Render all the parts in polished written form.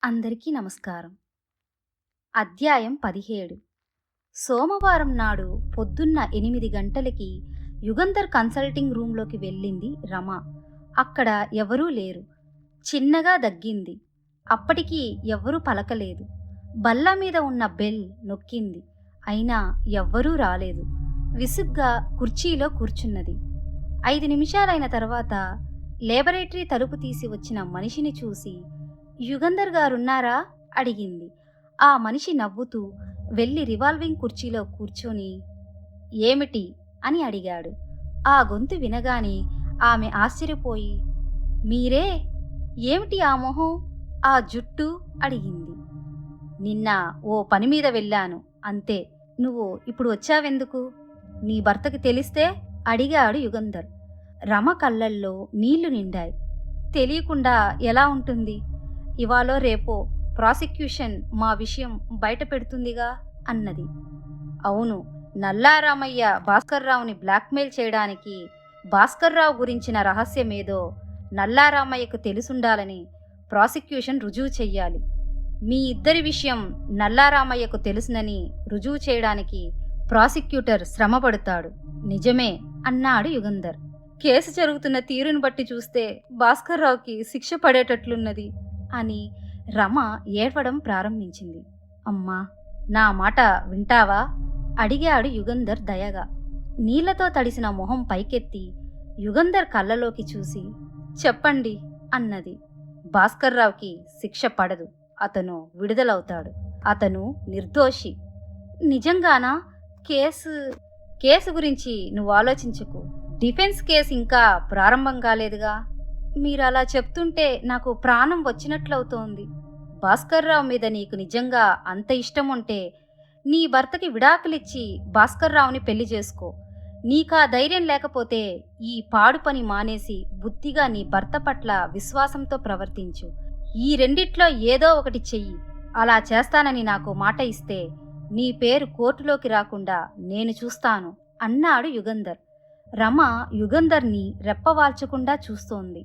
అందరికీ నమస్కారం. అధ్యాయం 17. సోమవారం నాడు పొద్దున్న 8 గంటలకి యుగంధర్ కన్సల్టింగ్ రూంలోకి వెళ్ళింది రమ. అక్కడ ఎవరూ లేరు. చిన్నగా దగ్గింది. అప్పటికి ఎవ్వరూ పలకలేదు. బల్ల మీద ఉన్న బెల్ నొక్కింది. అయినా ఎవ్వరూ రాలేదు. విసుగ్గా కుర్చీలో కూర్చున్నది. 5 నిమిషాలైన తర్వాత లేబరేటరీ తలుపు తీసి వచ్చిన మనిషిని చూసి, యుగంధర్ గారున్నారా? అడిగింది. ఆ మనిషి నవ్వుతూ వెళ్ళి రివాల్వింగ్ కుర్చీలో కూర్చొని, ఏమిటి అని అడిగాడు. ఆ గొంతు వినగానే ఆమె ఆశ్చర్యపోయి, మీరే? ఏమిటి ఆ మొహం, ఆ జుట్టు? అడిగింది. నిన్న ఓ పని మీద వెళ్ళాను, అంతే. నువ్వు ఇప్పుడు వచ్చావెందుకు? నీ భర్తకి తెలిస్తే? అడిగాడు యుగంధర్. రమ కళ్ళల్లో నీళ్లు నిండాయి. తెలియకుండా ఎలా ఉంటుంది? ఇవాళో రేపో ప్రాసిక్యూషన్ మా విషయం బయట పెడుతుందిగా అన్నది. అవును, నల్లారామయ్య భాస్కర్రావుని బ్లాక్మెయిల్ చేయడానికి భాస్కర్రావు గురించిన రహస్యమేదో నల్లారామయ్యకు తెలుసుండాలని ప్రాసిక్యూషన్ రుజువు చెయ్యాలి. మీ ఇద్దరి విషయం నల్లారామయ్యకు తెలుసునని రుజువు చేయడానికి ప్రాసిక్యూటర్ శ్రమపడతాడు. నిజమే అన్నాడు యుగంధర్. కేసు జరుగుతున్న తీరును బట్టి చూస్తే భాస్కర్రావుకి శిక్ష పడేటట్లున్నది అని రమ ఏడవడం ప్రారంభించింది. అమ్మా, నా మాట వింటావా? అడిగాడు యుగంధర్ దయగా. నీళ్లతో తడిసిన మొహం పైకెత్తి యుగంధర్ కళ్ళలోకి చూసి, చెప్పండి అన్నది. భాస్కర్రావుకి శిక్ష పడదు. అతను విడుదలవుతాడు. అతను నిర్దోషి. నిజంగానా? కేసు గురించి నువ్వు ఆలోచించకు. డిఫెన్స్ కేసు ఇంకా ప్రారంభం కాలేదుగా. మీరలా చెప్తుంటే నాకు ప్రాణం వచ్చినట్లవుతోంది. భాస్కర్రావు మీద నీకు నిజంగా అంత ఇష్టం ఉంటే నీ భర్తకి విడాకులిచ్చి భాస్కర్రావుని పెళ్లి చేసుకో. నీకా ధైర్యం లేకపోతే ఈ పాడు పని మానేసి బుద్ధిగా నీ భర్త పట్ల విశ్వాసంతో ప్రవర్తించు. ఈ రెండిట్లో ఏదో ఒకటి చెయ్యి. అలా చేస్తానని నాకు మాట ఇస్తే నీ పేరు కోర్టులోకి రాకుండా నేను చూస్తాను అన్నాడు యుగంధర్. రమ యుగంధర్ని రెప్పవాల్చకుండా చూస్తోంది.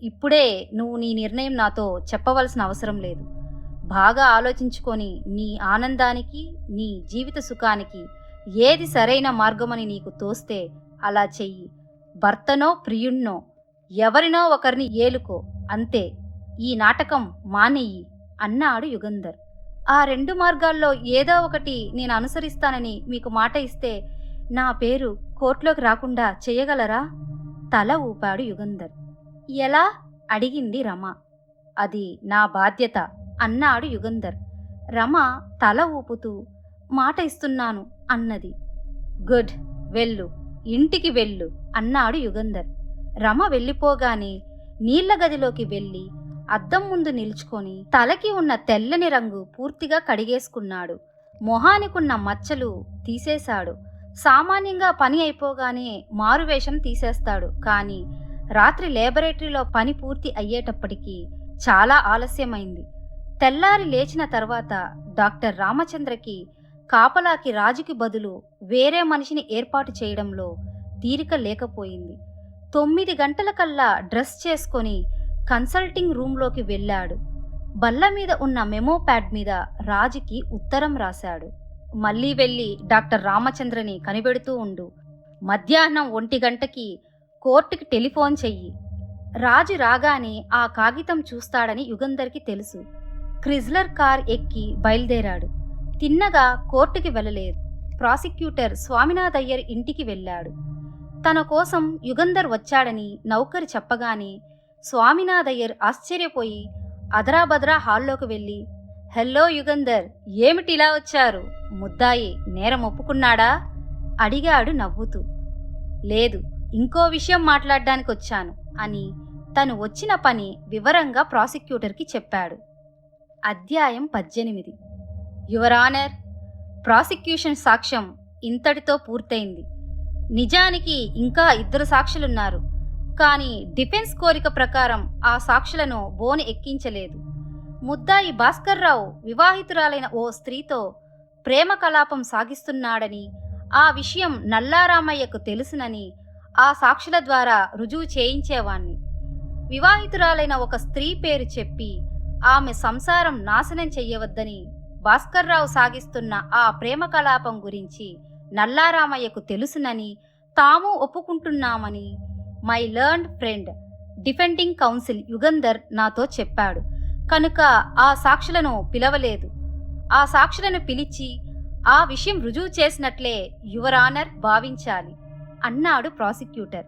ఇప్పుడే నువ్వు నీ నిర్ణయం నాతో చెప్పవలసిన అవసరం లేదు. బాగా ఆలోచించుకొని నీ ఆనందానికి, నీ జీవిత సుఖానికి ఏది సరైన మార్గమని నీకు తోస్తే అలా చెయ్యి. భర్తనో ప్రియుణ్ణో ఎవరినో ఒకరిని ఏలుకో, అంతే. ఈ నాటకం మానేయి అన్నాడు యుగంధర్. ఆ 2 మార్గాల్లో ఏదో ఒకటి నేను అనుసరిస్తానని మీకు మాట ఇస్తే నా పేరు కోర్టులోకి రాకుండా చెయ్యగలరా? తల ఊపాడు యుగంధర్. ఎలా? అడిగింది రమ. అది నా బాధ్యత అన్నాడు యుగంధర్. రమ తల ఊపుతూ మాట ఇస్తున్నాను అన్నది. గుడ్, వెళ్ళు, ఇంటికి వెళ్ళు అన్నాడు యుగంధర్. రమ వెళ్ళిపోగానే నీళ్ల గదిలోకి వెళ్ళి అద్దం ముందు నిల్చుకొని తలకి ఉన్న తెల్లని రంగు పూర్తిగా కడిగేసుకున్నాడు. మొహానికున్న మచ్చలు తీసేశాడు. సామాన్యంగా పని అయిపోగానే మారువేషం తీసేస్తాడు. కానీ రాత్రి లేబరేటరీలో పని పూర్తి అయ్యేటప్పటికీ చాలా ఆలస్యమైంది. తెల్లారి లేచిన తర్వాత డాక్టర్ రామచంద్రకి కాపలాకి రాజుకి బదులు వేరే మనిషిని ఏర్పాటు చేయడంలో తీరిక లేకపోయింది. 9 గంటలకల్లా డ్రెస్ చేసుకొని కన్సల్టింగ్ రూంలోకి వెళ్ళాడు. బల్ల మీద ఉన్న మెమో ప్యాడ్ మీద రాజుకి ఉత్తరం రాశాడు. మళ్ళీ వెళ్ళి డాక్టర్ రామచంద్రని కనిపెడుతూ ఉండు. మధ్యాహ్నం 1 గంటకి కోర్టుకి టెలిఫోన్ చెయ్యి. రాజు రాగానే ఆ కాగితం చూస్తాడని యుగంధర్కి తెలుసు. క్రిజ్లర్ కార్ ఎక్కి బయలుదేరాడు. తిన్నగా కోర్టుకి వెళ్ళలేదు. ప్రాసిక్యూటర్ స్వామినాథయ్యర్ ఇంటికి వెళ్ళాడు. తన కోసం యుగంధర్ వచ్చాడని నౌకరు చెప్పగానే స్వామినాథయ్యర్ ఆశ్చర్యపోయి అదరాబదరా హాల్లోకి వెళ్ళి, హెల్లో యుగంధర్, ఏమిటిలా వచ్చారు? ముద్దాయి నేరం ఒప్పుకున్నాడా? అడిగాడు నవ్వుతూ. లేదు, ఇంకో విషయం మాట్లాడడానికి వచ్చాను అని తను వచ్చిన పని వివరంగా ప్రాసిక్యూటర్కి చెప్పాడు. అధ్యాయం 18. యువర్ ఆనర్, ప్రాసిక్యూషన్ సాక్ష్యం ఇంతటితో పూర్తయింది. నిజానికి ఇంకా 2 సాక్షులున్నారు. కానీ డిఫెన్స్ కోరిక ప్రకారం ఆ సాక్షులను బోని ఎక్కించలేదు. ముద్దాయి భాస్కర్రావు వివాహితురాలైన ఓ స్త్రీతో ప్రేమ కలాపం సాగిస్తున్నాడని, ఆ విషయం నల్లారామయ్యకు తెలుసునని ఆ సాక్షుల ద్వారా రుజువు చేయించేవాణ్ణి. వివాహితురాలైన ఒక స్త్రీ పేరు చెప్పి ఆమె సంసారం నాశనం చెయ్యవద్దని భాస్కర్రావు సాగిస్తున్న ఆ ప్రేమ కలాపం గురించి నల్లారామయ్యకు తెలుసునని తాము ఒప్పుకుంటున్నామని my learned friend defending counsel Yugandhar నాతో చెప్పాడు. కనుక ఆ సాక్షులను పిలవలేదు. ఆ సాక్షులను పిలిచి ఆ విషయం రుజువు చేసినట్లే యువర్ ఆనర్ భావించాలి అన్నాడు ప్రాసిక్యూటర్.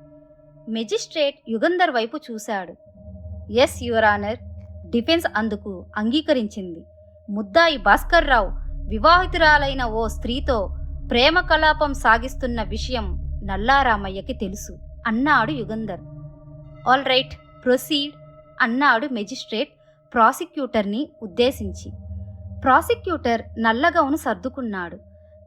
మెజిస్ట్రేట్ యుగంధర్ వైపు చూశాడు. Yes your honour. డిఫెన్స్ అందుకు అంగీకరించింది. ముద్దాయి భాస్కర్రావు వివాహితురాలైన ఓ స్త్రీతో ప్రేమ కలాపం సాగిస్తున్న విషయం నల్లారామయ్యకి తెలుసు అన్నాడు యుగంధర్. ఆల్ రైట్, ప్రొసీడ్ అన్నాడు మెజిస్ట్రేట్ ప్రాసిక్యూటర్ని ఉద్దేశించి. ప్రాసిక్యూటర్ నల్లగౌను సర్దుకున్నాడు.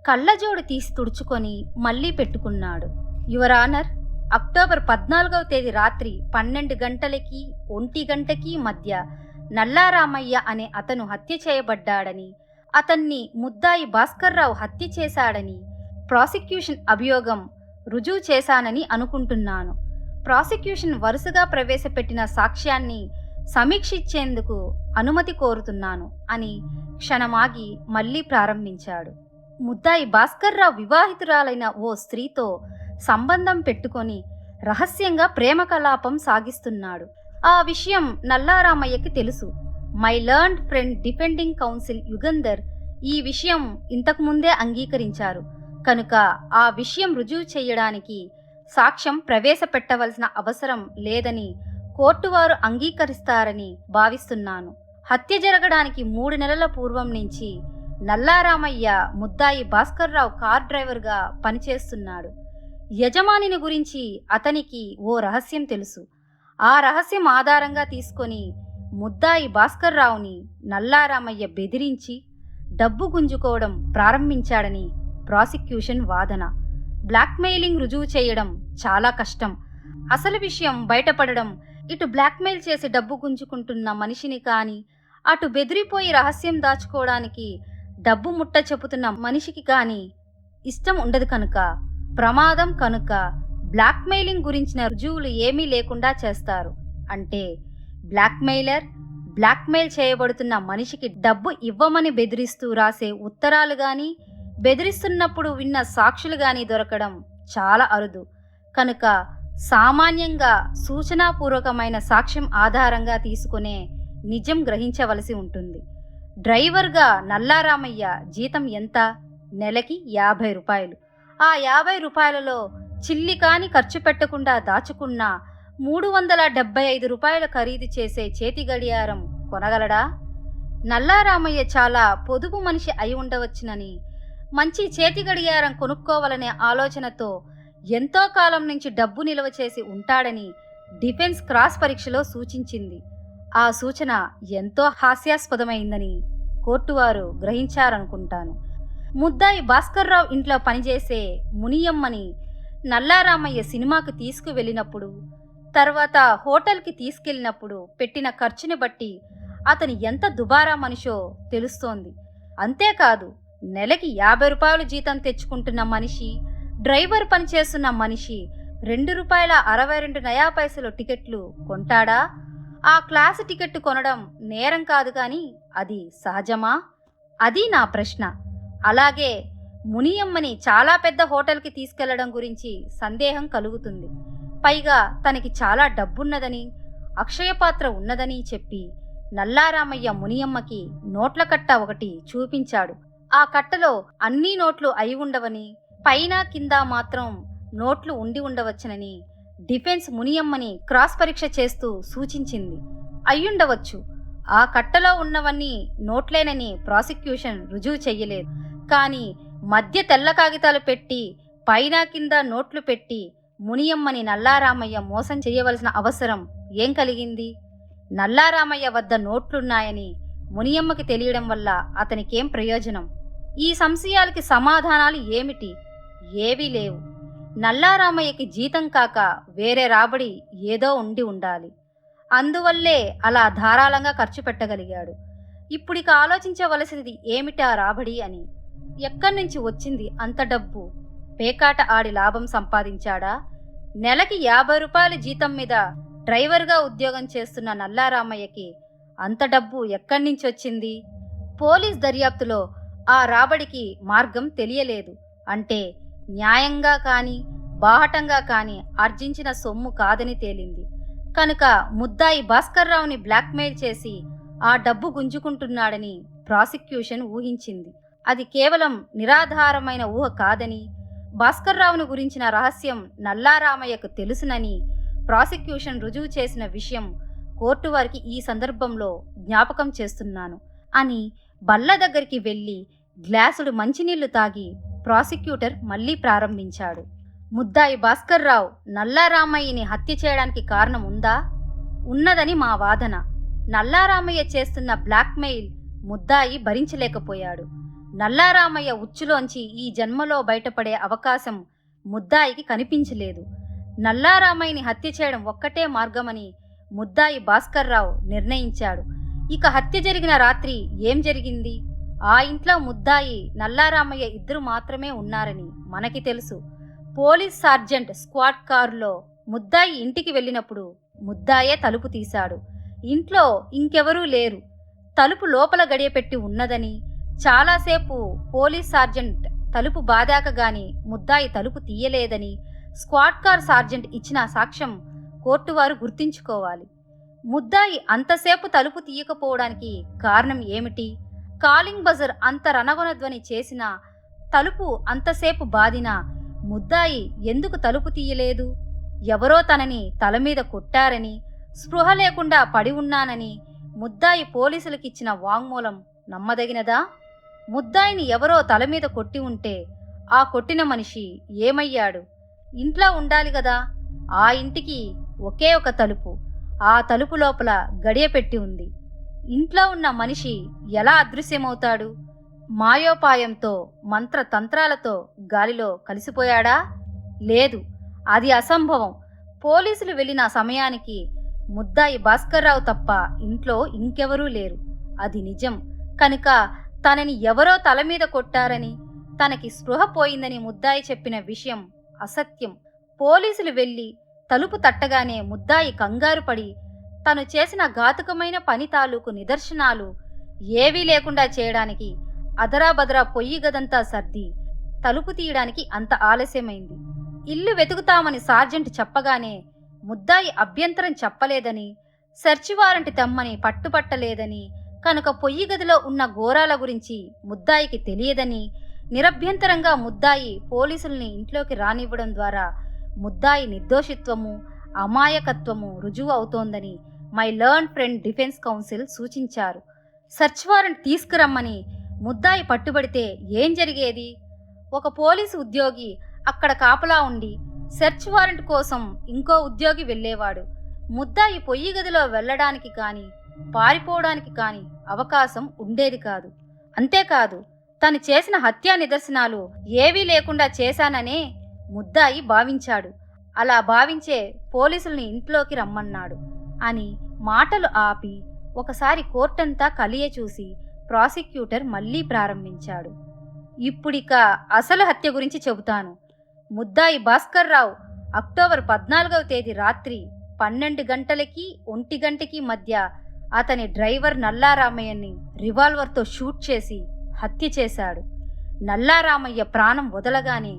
కళ్ళజోడు తీసి తుడుచుకొని మళ్లీ పెట్టుకున్నాడు. యువర్ ఆనర్, అక్టోబర్ 14వ తేదీ రాత్రి 12 గంటలకి 1 గంటకి మధ్య నల్లారామయ్య అనే అతను హత్య చేయబడ్డాడని, అతన్ని ముద్దాయి భాస్కర్రావు హత్య చేశాడని ప్రాసిక్యూషన్ అభియోగం రుజువు చేశానని అనుకుంటున్నాను. ప్రాసిక్యూషన్ వరుసగా ప్రవేశపెట్టిన సాక్ష్యాన్ని సమీక్షించేందుకు అనుమతి కోరుతున్నాను అని క్షణమాగి మళ్లీ ప్రారంభించాడు. ముద్దాయి భాస్కర్రావు వివాహితురాలైన ఓ స్త్రీతో సంబంధం పెట్టుకొని రహస్యంగా ప్రేమ కలాపం సాగిస్తున్నాడు. ఆ విషయం నల్లారామయ్యకి తెలుసు. My learned friend defending counsel Yugandhar ఈ విషయం ఇంతకుముందే అంగీకరించారు. కనుక ఆ విషయం రుజువు చేయడానికి సాక్ష్యం ప్రవేశపెట్టవలసిన అవసరం లేదని కోర్టువారు అంగీకరిస్తారని భావిస్తున్నాను. హత్య జరగడానికి 3 నెలల పూర్వం నుంచి నల్లారామయ్య ముద్దాయి భాస్కర్రావు కార్ డ్రైవర్గా పనిచేస్తున్నాడు. యజమానిని గురించి అతనికి ఓ రహస్యం తెలుసు. ఆ రహస్యం ఆధారంగా తీసుకొని ముద్దాయి భాస్కర్రావుని నల్లారామయ్య బెదిరించి డబ్బు గుంజుకోవడం ప్రారంభించాడని ప్రాసిక్యూషన్ వాదన. బ్లాక్మెయిలింగ్ రుజువు చేయడం చాలా కష్టం. అసలు విషయం బయటపడడం ఇటు బ్లాక్మెయిల్ చేసి డబ్బు గుంజుకుంటున్న మనిషిని కానీ, అటు బెదిరిపోయి రహస్యం దాచుకోవడానికి డబ్బు ముట్ట చెబుతున్న మనిషికి కానీ ఇష్టం ఉండదు. కనుక ప్రమాదం కనుక బ్లాక్మెయిలింగ్ గురించిన రుజువులు ఏమీ లేకుండా చేస్తారు. అంటే బ్లాక్మెయిలర్ బ్లాక్మెయిల్ చేయబడుతున్న మనిషికి డబ్బు ఇవ్వమని బెదిరిస్తూ రాసే ఉత్తరాలు కానీ, బెదిరిస్తున్నప్పుడు విన్న సాక్షులు కానీ దొరకడం చాలా అరుదు. కనుక సామాన్యంగా సూచనాపూర్వకమైన సాక్ష్యం ఆధారంగా తీసుకునే నిజం గ్రహించవలసి ఉంటుంది. డ్రైవర్గా నల్లారామయ్య జీతం ఎంత? నెలకి 50 రూపాయలు. ఆ 50 రూపాయలలో చిల్లి కాని ఖర్చు పెట్టకుండా దాచుకున్న 375 రూపాయల ఖరీదు చేసే చేతి గడియారం కొనగలడా? నల్లారామయ్య చాలా పొదుపు మనిషి అయి ఉండవచ్చునని, మంచి చేతి గడియారం కొనుక్కోవాలనే ఆలోచనతో ఎంతో కాలం నుంచి డబ్బు నిల్వ చేసి ఉంటాడని డిఫెన్స్ క్రాస్ పరీక్షలో సూచించింది. ఆ సూచన ఎంతో హాస్యాస్పదమైందని కోర్టువారు గ్రహించారనుకుంటాను. ముద్దాయి భాస్కర్రావు ఇంట్లో పనిచేసే మునియమ్మని నల్లారామయ్య సినిమాకు తీసుకువెళ్ళినప్పుడు, తర్వాత హోటల్కి తీసుకెళ్ళినప్పుడు పెట్టిన ఖర్చుని బట్టి అతను ఎంత దుబారా మనిషో తెలుస్తోంది. అంతేకాదు, నెలకి 50 రూపాయలు జీతం తెచ్చుకుంటున్న మనిషి, డ్రైవర్ పనిచేస్తున్న మనిషి ₹2.62 టికెట్లు కొంటాడా? ఆ క్లాసు టికెట్ కొనడం నేరం కాదు, కానీ అది సహజమా? అది నా ప్రశ్న. అలాగే మునియమ్మని చాలా పెద్ద హోటల్కి తీసుకెళ్లడం గురించి సందేహం కలుగుతుంది. పైగా తనకి చాలా డబ్బున్నదని, అక్షయపాత్ర ఉన్నదని చెప్పి నల్లారామయ్య మునియమ్మకి నోట్ల కట్ట ఒకటి చూపించాడు. ఆ కట్టలో అన్ని నోట్లు అయి ఉండవని, పైన కింద మాత్రం నోట్లు ఉండి ఉండవచ్చునని డిఫెన్స్ మునియమ్మని క్రాస్ పరీక్ష చేస్తూ సూచించింది. అయ్యుండవచ్చు. ఆ కట్టలో ఉన్నవన్నీ నోట్లేనని ప్రాసిక్యూషన్ రుజువు చెయ్యలేదు. కానీ మధ్య తెల్ల కాగితాలు పెట్టి పైన కింద నోట్లు పెట్టి మునియమ్మని నల్లారామయ్య మోసం చేయవలసిన అవసరం ఏం కలిగింది? నల్లారామయ్య వద్ద నోట్లున్నాయని మునియమ్మకి తెలియడం వల్ల అతనికేం ప్రయోజనం? ఈ సంశయాలకి సమాధానాలు ఏమిటి? ఏవీ లేవు. నల్లారామయ్యకి జీతం కాక వేరే రాబడి ఏదో ఉండి ఉండాలి. అందువల్లే అలా ధారాళంగా ఖర్చు పెట్టగలిగాడు. ఇప్పుడిక ఆలోచించవలసినది ఏమిటా రాబడి అని. ఎక్కడి నుంచి వచ్చింది అంత డబ్బు? పేకాట ఆడి లాభం సంపాదించాడా? నెలకి 50 రూపాయల జీతం మీద డ్రైవర్గా ఉద్యోగం చేస్తున్న నల్లారామయ్యకి అంత డబ్బు ఎక్కడి నుంచి వచ్చింది? పోలీస్ దర్యాప్తులో ఆ రాబడికి మార్గం తెలియలేదు. అంటే న్యాయంగా కానీ బాహటంగా కానీ ఆర్జించిన సొమ్ము కాదని తేలింది. కనుక ముద్దాయి భాస్కర్రావుని బ్లాక్మెయిల్ చేసి ఆ డబ్బు గుంజుకుంటున్నాడని ప్రాసిక్యూషన్ ఊహించింది. అది కేవలం నిరాధారమైన ఊహ కాదని, భాస్కర్రావును గురించిన రహస్యం నల్లారామయ్యకు తెలుసునని ప్రాసిక్యూషన్ రుజువు చేసిన విషయం కోర్టు వారికి ఈ సందర్భంలో జ్ఞాపకం చేస్తున్నాను అని బల్ల దగ్గరికి వెళ్ళి గ్లాసుడు మంచినీళ్లు తాగి ప్రాసిక్యూటర్ మళ్ళీ ప్రారంభించాడు. ముద్దాయి భాస్కర్రావు నల్లారామయ్యని హత్య చేయడానికి కారణం ఉందా? ఉన్నదని మా వాదన. నల్లారామయ్య చేస్తున్న బ్లాక్మెయిల్ ముద్దాయి భరించలేకపోయాడు. నల్లారామయ్య ఉచ్చులోంచి ఈ జన్మలో బయటపడే అవకాశం ముద్దాయికి కనిపించలేదు. నల్లారామయ్యని హత్య చేయడం ఒక్కటే మార్గమని ముద్దాయి భాస్కర్రావు నిర్ణయించాడు. ఇక హత్య జరిగిన రాత్రి ఏం జరిగింది? ఆ ఇంట్లో ముద్దాయి నల్లారామయ్య ఇద్దరు మాత్రమే ఉన్నారని మనకి తెలుసు. పోలీస్ సార్జెంట్ స్క్వాడ్ కారులో ముద్దాయి ఇంటికి వెళ్ళినప్పుడు ముద్దాయే తలుపు తీశాడు. ఇంట్లో ఇంకెవరూ లేరు. తలుపు లోపల గడియపెట్టి ఉన్నదని, చాలాసేపు పోలీస్ సార్జెంట్ తలుపు బాదాక గాని ముద్దాయి తలుపు తీయలేదని స్క్వాడ్ కార్ సార్జెంట్ ఇచ్చిన సాక్ష్యం కోర్టువారు గుర్తించుకోవాలి. ముద్దాయి అంతసేపు తలుపు తీయకపోవడానికి కారణం ఏమిటి? కాలింగ్ బజర్ అంత రణగొనధ్వని చేసినా, తలుపు అంతసేపు బాదినా ముద్దాయి ఎందుకు తలుపు తీయలేదు? ఎవరో తనని తల మీద కొట్టారని, స్పృహ లేకుండా పడి ఉన్నానని ముద్దాయి పోలీసులకిచ్చిన వాంగ్మూలం నమ్మదగినదా? ముద్దాయిని ఎవరో తల మీద కొట్టి ఉంటే ఆ కొట్టిన మనిషి ఏమయ్యాడు? ఇంట్లో ఉండాలి గదా. ఆ ఇంటికి ఒకే ఒక తలుపు. ఆ తలుపు లోపల గడియ పెట్టి ఉంది. ఇంట్లో ఉన్న మనిషి ఎలా అదృశ్యమవుతాడు? మాయోపాయంతో, మంత్రతంత్రాలతో గాలిలో కలిసిపోయాడా? లేదు, అది అసంభవం. పోలీసులు వెళ్ళిన సమయానికి ముద్దాయి భాస్కర్రావు తప్ప ఇంట్లో ఇంకెవరూ లేరు. అది నిజం. కనుక తనని ఎవరో తల మీద కొట్టారని, తనకి స్పృహ పోయిందని ముద్దాయి చెప్పిన విషయం అసత్యం. పోలీసులు వెళ్ళి తలుపు తట్టగానే ముద్దాయి కంగారు పడి తను చేసిన ఘాతుకమైన పని తాలూకు నిదర్శనాలు ఏవీ లేకుండా చేయడానికి అదరాబదరా పొయ్యి గదంతా సర్ది తలుపు తీయడానికి అంత ఆలస్యమైంది. ఇల్లు వెతుకుతామని సార్జెంట్ చెప్పగానే ముద్దాయి అభ్యంతరం చెప్పలేదని, సెర్చ్ వారెంట్ తెమ్మని పట్టుపట్టలేదని, కనుక పొయ్యి గదిలో ఉన్న ఘోరాల గురించి ముద్దాయికి తెలియదని, నిరభ్యంతరంగా ముద్దాయి పోలీసుల్ని ఇంట్లోకి రానివ్వడం ద్వారా ముద్దాయి నిర్దోషిత్వము, అమాయకత్వము రుజువు అవుతోందని my learn friend defence counsel సూచించారు. సెర్చ్ వారెంట్ తీసుకురమ్మని ముద్దాయి పట్టుబడితే ఏం జరిగేది? ఒక పోలీసు ఉద్యోగి అక్కడ కాపలా ఉండి సెర్చ్ వారెంట్ కోసం ఇంకో ఉద్యోగి వెళ్ళేవాడు. ముద్దాయి పొయ్యి గదిలో వెళ్ళడానికి కానీ పారిపోవడానికి కానీ అవకాశం ఉండేది కాదు. అంతేకాదు, తను చేసిన హత్యా నిదర్శనాలు ఏవీ లేకుండా చేశాననే ముద్దాయి భావించాడు. అలా భావించే పోలీసుల్ని ఇంట్లోకి రమ్మన్నాడు అని మాటలు ఆపి ఒకసారి కోర్టంతా కలియ చూసి ప్రాసిక్యూటర్ మళ్ళీ ప్రారంభించాడు. ఇప్పుడిక అసలు హత్య గురించి చెబుతాను. ముద్దాయి భాస్కర్రావు అక్టోబర్ 14వ తేదీ రాత్రి 12 గంటలకి 1 గంటకి మధ్య అతని డ్రైవర్ నల్లారామయ్యని రివాల్వర్తో షూట్ చేసి హత్య చేశాడు. నల్లారామయ్య ప్రాణం వదలగానే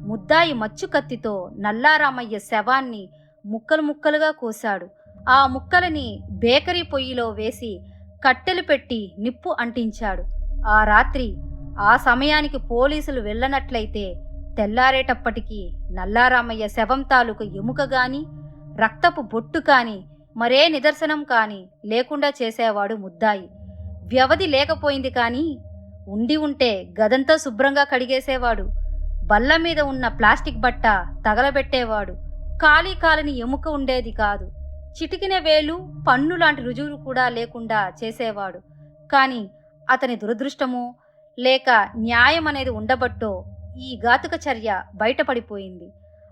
ముద్దాయి మచ్చుకత్తితో నల్లారామయ్య శవాన్ని ముక్కలు ముక్కలుగా కోశాడు. ఆ ముక్కలని బేకరీ పొయ్యిలో వేసి కట్టెలు పెట్టి నిప్పు అంటించాడు. ఆ రాత్రి ఆ సమయానికి పోలీసులు వెళ్ళనట్లయితే తెల్లారేటప్పటికీ నల్లారామయ్య శవం తాలూకు ఎముక గాని, రక్తపు బొట్టు కాని, మరే నిదర్శనం కాని లేకుండా చేసేవాడు ముద్దాయి. వ్యవధి లేకపోయింది కానీ ఉండి ఉంటే గదంతా శుభ్రంగా కడిగేసేవాడు. బల్ల మీద ఉన్న ప్లాస్టిక్ బట్ట తగలబెట్టేవాడు. ఖాళీ కాలని ఎముక ఉండేది కాదు. చిటికిన వేలు, పన్ను లాంటి రుజువులు కూడా లేకుండా చేసేవాడు. కానీ అతని దురదృష్టమో లేక న్యాయం అనేది ఉండబట్టో ఈ ఘాతుక చర్య బయటపడిపోయింది.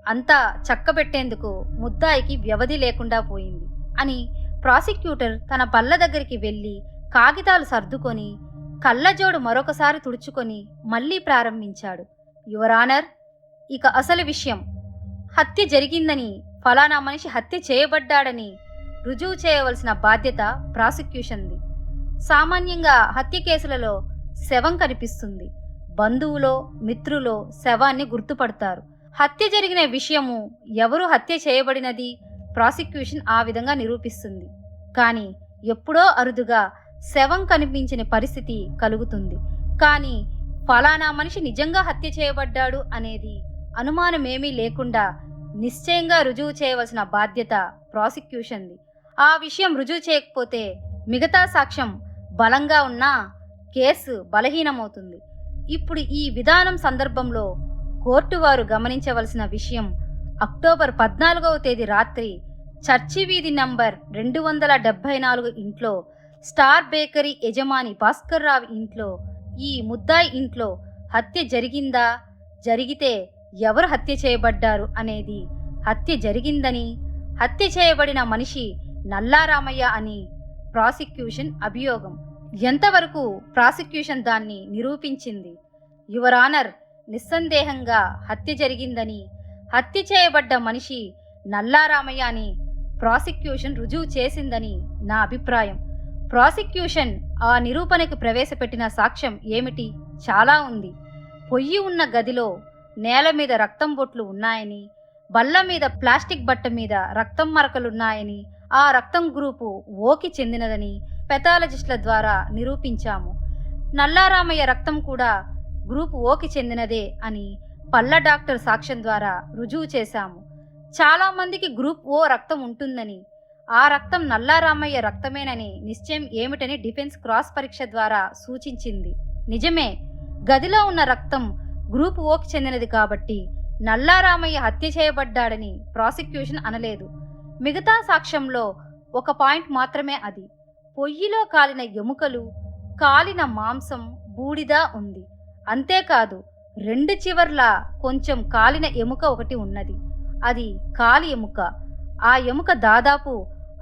అంతా చక్కబెట్టేందుకు ముద్దాయికి వ్యవధి లేకుండా పోయింది అని ప్రాసిక్యూటర్ తన బల్ల దగ్గరికి వెళ్ళి కాగితాలు సర్దుకొని కళ్ళజోడు మరొకసారి తుడుచుకొని మళ్ళీ ప్రారంభించాడు. యువర్ ఆనర్, ఇక అసలు విషయం. హత్య జరిగిందని, ఫలానా మనిషి హత్య చేయబడ్డాడని రుజువు చేయవలసిన బాధ్యత ప్రాసిక్యూషన్ది. సామాన్యంగా హత్య కేసులలో శవం కనిపిస్తుంది. బంధువులో మిత్రులో శవాన్ని గుర్తుపడతారు. హత్య జరిగిన విషయము, ఎవరు హత్య చేయబడినది ప్రాసిక్యూషన్ ఆ విధంగా నిరూపిస్తుంది. కానీ ఎప్పుడో అరుదుగా శవం కనిపించని పరిస్థితి కలుగుతుంది. కానీ ఫలానా మనిషి నిజంగా హత్య చేయబడ్డాడు అనేది అనుమానమేమీ లేకుండా నిశ్చయంగా రుజువు చేయవలసిన బాధ్యత ప్రాసిక్యూషన్ది. ఆ విషయం రుజువు చేయకపోతే మిగతా సాక్ష్యం బలంగా ఉన్నా కేసు బలహీనమవుతుంది. ఇప్పుడు ఈ విధానం సందర్భంలో కోర్టు వారు గమనించవలసిన విషయం, అక్టోబర్ 14వ తేదీ రాత్రి చర్చి వీధి నంబర్ 274 ఇంట్లో, స్టార్ బేకరీ యజమాని భాస్కర్ రావు ఇంట్లో, ఈ ముద్దాయి ఇంట్లో హత్య జరిగిందా, జరిగితే ఎవరు హత్య చేయబడ్డారు అనేది, హత్య జరిగిందని, హత్య చేయబడిన మనిషి నల్లారామయ్య అని ప్రాసిక్యూషన్ అభియోగం. ఎంతవరకు ప్రాసిక్యూషన్ దాన్ని నిరూపించింది? యువర్ ఆనర్, నిస్సందేహంగా హత్య జరిగిందని, హత్య చేయబడ్డ మనిషి నల్లారామయ్య అని ప్రాసిక్యూషన్ రుజువు చేసిందని నా అభిప్రాయం. ప్రాసిక్యూషన్ ఆ నిరూపణకు ప్రవేశపెట్టిన సాక్ష్యం ఏమిటి? చాలా ఉంది. పొయ్యి ఉన్న గదిలో నేల మీద రక్తం బొట్లు ఉన్నాయని, బల్ల మీద ప్లాస్టిక్ బట్ట మీద రక్తం మరకలున్నాయని, ఆ రక్తం గ్రూపు ఓకి చెందినదని పెథాలజిస్టుల ద్వారా నిరూపించాము. నల్లారామయ్య రక్తం కూడా గ్రూప్ ఓకి చెందినదే అని పళ్ళ డాక్టర్ సాక్ష్యం ద్వారా రుజువు చేశాము. చాలామందికి గ్రూప్ ఓ రక్తం ఉంటుందని, ఆ రక్తం నల్లారామయ్య రక్తమేనని నిశ్చయం ఏమిటని డిఫెన్స్ క్రాస్ పరీక్ష ద్వారా సూచించింది. నిజమే, గదిలో ఉన్న రక్తం గ్రూప్ ఓకి చెందినది కాబట్టి నల్లారామయ్య హత్య చేయబడ్డాడని ప్రాసిక్యూషన్ అనలేదు. మిగతా సాక్ష్యంలో ఒక పాయింట్ మాత్రమే అది. పొయ్యిలో కాలిన ఎముకలు, కాలిన మాంసం, బూడిద ఉంది. అంతేకాదు, రెండు చివర్ల కొంచెం కాలిన ఎముక ఒకటి ఉన్నది. అది కాలి ఎముక. ఆ ఎముక దాదాపు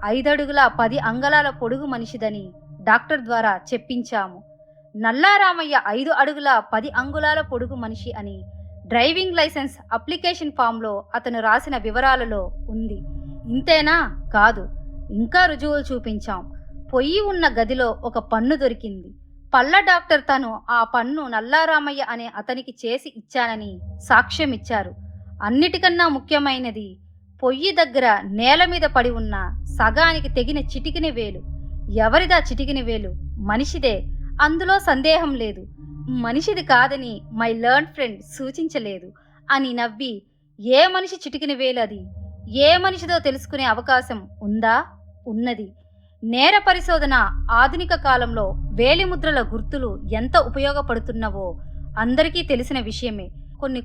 5 అడుగుల 10 అంగుళాల పొడుగు మనిషిదని డాక్టర్ ద్వారా చెప్పించాము. నల్లారామయ్య 5 అడుగుల 10 అంగుళాల పొడుగు మనిషి అని డ్రైవింగ్ లైసెన్స్ అప్లికేషన్ ఫామ్లో అతను రాసిన వివరాలలో ఉంది. ఇంతేనా? కాదు, ఇంకా రుజువులు చూపించాం. పొయ్యి ఉన్న గదిలో ఒక పన్ను దొరికింది. పళ్ళ డాక్టర్ తను ఆ పన్ను నల్లారామయ్య అనే అతనికి చేసి ఇచ్చానని సాక్ష్యం ఇచ్చారు. అన్నిటికన్నా ముఖ్యమైనది, పొయ్యి దగ్గర నేల మీద పడి ఉన్న సగానికి తెగిన చిటికిన వేలు. ఎవరిదా చిటికిన వేలు? మనిషిదే, అందులో సందేహం లేదు. మనిషిది కాదని మై లర్న్ ఫ్రెండ్ సూచించలేదు అని నవ్వి, ఏ మనిషి చిటికిన వేలు అది, ఏ మనిషిదో తెలుసుకునే అవకాశం ఉందా? ఉన్నది. నేర పరిశోధన ఆధునిక కాలంలో వేలిముద్రల గుర్తులు ఎంత ఉపయోగపడుతున్నవో అందరికీ తెలిసిన విషయమే. కొన్ని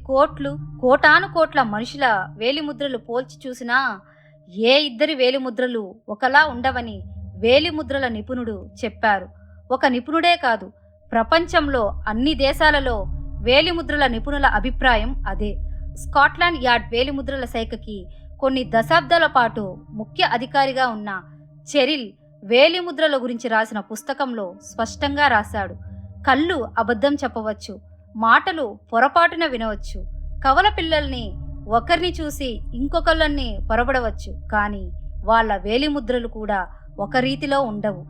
కోటాను కోట్ల మనుషుల వేలిముద్రలు పోల్చి చూసినా ఏ ఇద్దరి వేలిముద్రలు ఒకలా ఉండవని వేలిముద్రల నిపుణుడు చెప్పారు. ఒక నిపుణుడే కాదు, ప్రపంచంలో అన్ని దేశాలలో వేలిముద్రల నిపుణుల అభిప్రాయం అదే. స్కాట్లాండ్ యార్డ్ వేలిముద్రల శాఖకి కొన్ని దశాబ్దాల పాటు ముఖ్య అధికారిగా ఉన్న చెరిల్ వేలిముద్రల గురించి రాసిన పుస్తకంలో స్పష్టంగా రాశాడు. కళ్ళు అబద్ధం చెప్పవచ్చు, మాటలు పొరపాటున వినవచ్చు, కవల పిల్లల్ని ఒకరిని చూసి ఇంకొకళ్ళని పొరబడవచ్చు, కానీ వాళ్ళ వేలిముద్రలు కూడా ఒక రీతిలో ఉండవు.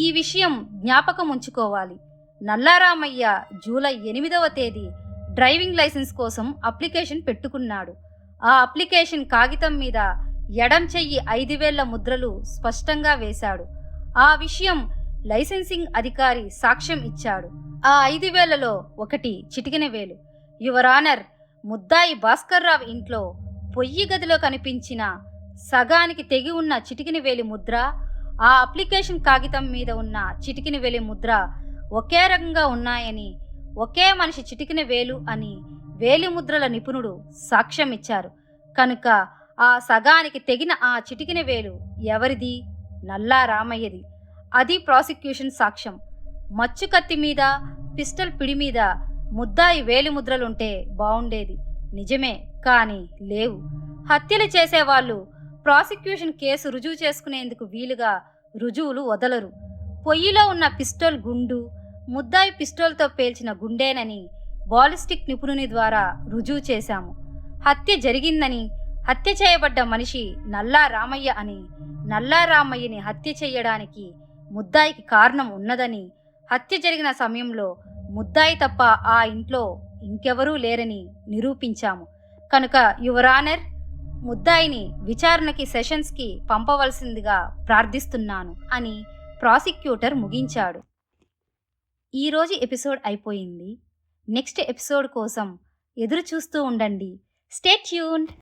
ఈ విషయం జ్ఞాపకం ఉంచుకోవాలి. నల్లారామయ్య జూలై 8వ తేదీ డ్రైవింగ్ లైసెన్స్ కోసం అప్లికేషన్ పెట్టుకున్నాడు. ఆ అప్లికేషన్ కాగితం మీద ఎడం చెయ్యి 5 వేళ్ల ముద్రలు స్పష్టంగా వేశాడు. ఆ విషయం లైసెన్సింగ్ అధికారి సాక్ష్యం ఇచ్చాడు. ఆ 5 వేళ్లలో ఒకటి చిటికిన వేలు. యువర్ ఆనర్, ముద్దాయి భాస్కర్ రావు ఇంట్లో పొయ్యి గదిలో కనిపించిన సగానికి తెగి ఉన్న చిటికిన వేలి ముద్ర, ఆ అప్లికేషన్ కాగితం మీద ఉన్న చిటికిన వేలి ముద్ర ఒకే రకంగా ఉన్నాయని, ఒకే మనిషి చిటికిన వేలు అని వేలిముద్రల నిపుణుడు సాక్ష్యం ఇచ్చారు. కనుక ఆ సగానికి తెగిన ఆ చిటికిన వేలు ఎవరిది? నల్లారామయ్యది. అది ప్రాసిక్యూషన్ సాక్ష్యం. మచ్చు కత్తి మీద, పిస్టల్ పిడి మీద ముద్దాయి వేలిముద్రలుంటే బావుండేది. నిజమే, కానీ లేవు. హత్యలు చేసేవాళ్ళు ప్రాసిక్యూషన్ కేసు రుజువు చేసుకునేందుకు వీలుగా రుజువులు వదలరు. పొయ్యిలో ఉన్న పిస్టల్ గుండు ముద్దాయి పిస్టోల్తో పేల్చిన గుండేనని బాలిస్టిక్ నిపుణుని ద్వారా రుజువు చేశాము. హత్య జరిగిందని, హత్య చేయబడ్డ మనిషి నల్లా రామయ్య అని, నల్లా రామయ్యని హత్య చేయడానికి ముద్దాయికి కారణం ఉన్నదని, హత్య జరిగిన సమయంలో ముద్దాయి తప్ప ఆ ఇంట్లో ఇంకెవరూ లేరని నిరూపించాము. కనుక యువర్ ఆనర్, ముద్దాయిని విచారణకి సెషన్స్కి పంపవలసిందిగా ప్రార్థిస్తున్నాను అని ప్రాసిక్యూటర్ ముగించాడు. ఈరోజు ఎపిసోడ్ అయిపోయింది. నెక్స్ట్ ఎపిసోడ్ కోసం ఎదురు చూస్తూ ఉండండి. Stay tuned.